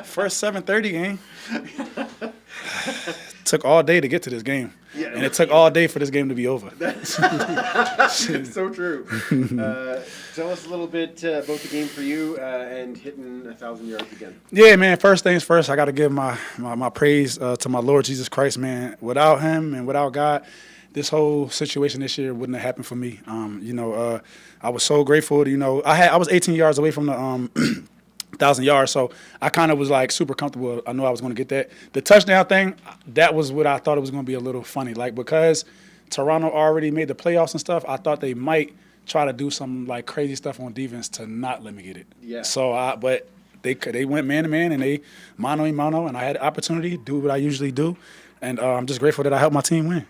First 7:30 game. Took all day to get to this game. Yeah, and it took all day for this game to be over. That's so true. Tell us a little bit about the game for you and hitting 1,000 yards again. Yeah, man. First things first, I got to give my praise to my Lord Jesus Christ, man. Without him and without God, this whole situation this year wouldn't have happened for me. I was so grateful. I was 18 yards away from the 1,000 yards, so I kind of was like super comfortable. I knew I was going to get that. The touchdown thing, that was what I thought it was going to be a little funny. Like, because Toronto already made the playoffs and stuff, I thought they might try to do some like crazy stuff on defense to not let me get it. Yeah. So, but they went man to man and they mano a mano, and I had the opportunity to do what I usually do, and I'm just grateful that I helped my team win.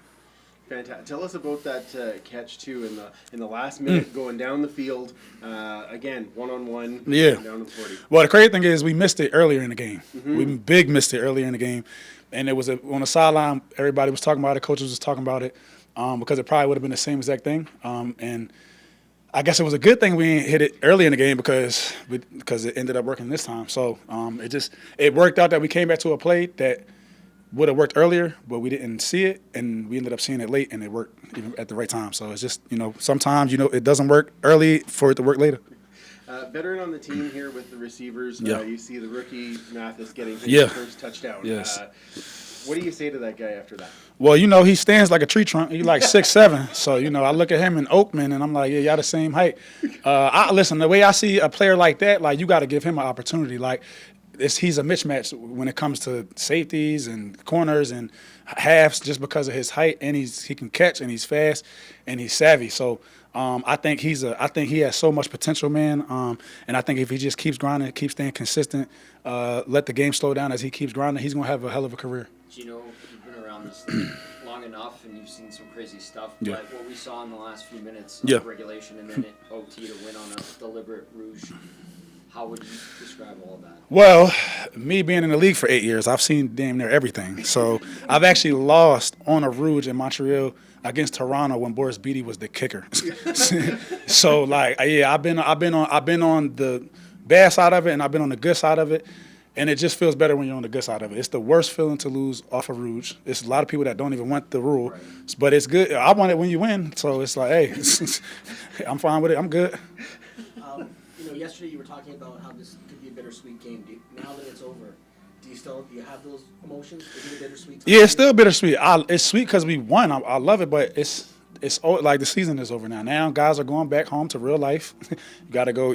Fantastic. Tell us about that catch too in the last minute, going down the field again, 1-on-1. Yeah. Down to the 40. Well, the crazy thing is we missed it earlier in the game. We missed it earlier in the game, and it was on the sideline. Everybody was talking about it. Coaches was talking about it because it probably would have been the same exact thing. And I guess it was a good thing we didn't hit it early in the game because it ended up working this time. So it worked out that we came back to a play that would have worked earlier, but we didn't see it, and we ended up seeing it late, and it worked even at the right time. So it's just, sometimes, it doesn't work early for it to work later. Veteran on the team here with the receivers. Yeah. You see the rookie Mathis getting his first touchdown. Yes. What do you say to that guy after that? Well, he stands like a tree trunk. He's like 6'7". So, I look at him in Oakman, and I'm like, yeah, y'all the same height. Listen, the way I see a player like that, like, you got to give him an opportunity. Like, he's a mismatch when it comes to safeties and corners and halves just because of his height, and he can catch, and he's fast, and he's savvy. So I think he has so much potential, man. And I think if he just keeps grinding, keeps staying consistent, let the game slow down as he keeps grinding, he's going to have a hell of a career. Geno, you've been around this league long enough, and you've seen some crazy stuff. Yeah. But what we saw in the last few minutes Yeah. of regulation and then OT to win on a deliberate rouge, how would you describe all of that? Well, me being in the league for 8 years, I've seen damn near everything. So I've actually lost on a rouge in Montreal against Toronto when Boris Beatty was the kicker. So I've been on the bad side of it, and I've been on the good side of it, and it just feels better when you're on the good side of it. It's the worst feeling to lose off a rouge. It's a lot of people that don't even want the rule, but it's good. I want it when you win, so it's like, hey, I'm fine with it. I'm good. Yesterday you were talking about how this could be a bittersweet game. Now that it's over, do you have those emotions? Is it a bittersweet time? Yeah, it's still bittersweet. It's sweet because we won. I love it, but it's like the season is over now. Now guys are going back home to real life. You got to go.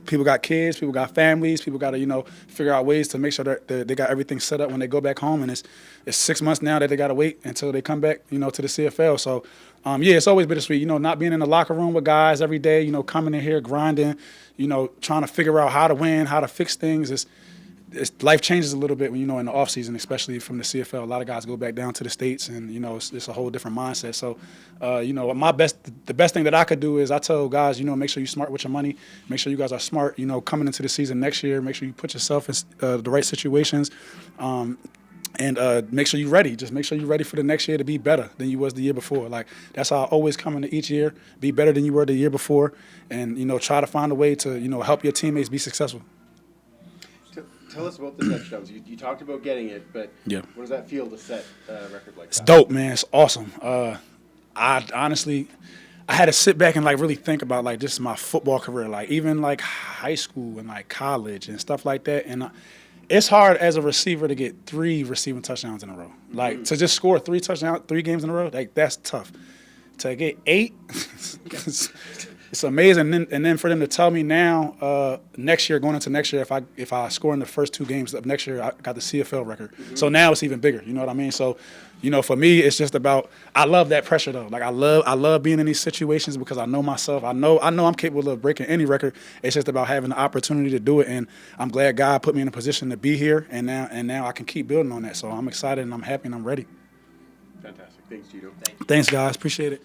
People got kids, people got families, people got to figure out ways to make sure that they got everything set up when they go back home. And it's 6 months now that they got to wait until they come back, to the CFL. So it's always bittersweet. Not being in the locker room with guys every day. Coming in here grinding. Trying to figure out how to win, how to fix things. It's life changes a little bit when in the off season, especially from the CFL. A lot of guys go back down to the States, and it's a whole different mindset. So, the best thing that I could do is I tell guys, make sure you're smart with your money. Make sure you guys are smart. Coming into the season next year, make sure you put yourself in the right situations. And make sure you're ready. Just make sure you're ready for the next year to be better than you was the year before. Like, that's how I always come into each year, be better than you were the year before, and, try to find a way to, help your teammates be successul. Tell us about the touchdowns. You talked about getting it, but yeah. What does that feel to set a record like that? It's dope, man. It's awesome. I had to sit back and, really think about, just my football career, even, high school and, college and stuff like that. And it's hard as a receiver to get 3 receiving touchdowns in a row. To just score 3 touchdowns, 3 games in a row, that's tough. To get 8, it's amazing. And then for them to tell me now, next year, going into next year, if I score in the first 2 games of next year, I got the CFL record. So now it's even bigger. You know what I mean? So, for me, it's just about, I love that pressure though. I love being in these situations because I know myself. I know I'm capable of breaking any record. It's just about having the opportunity to do it. And I'm glad God put me in a position to be here. And now I can keep building on that. So I'm excited and I'm happy and I'm ready. Fantastic. Thanks, Geno. Thanks, guys. Appreciate it.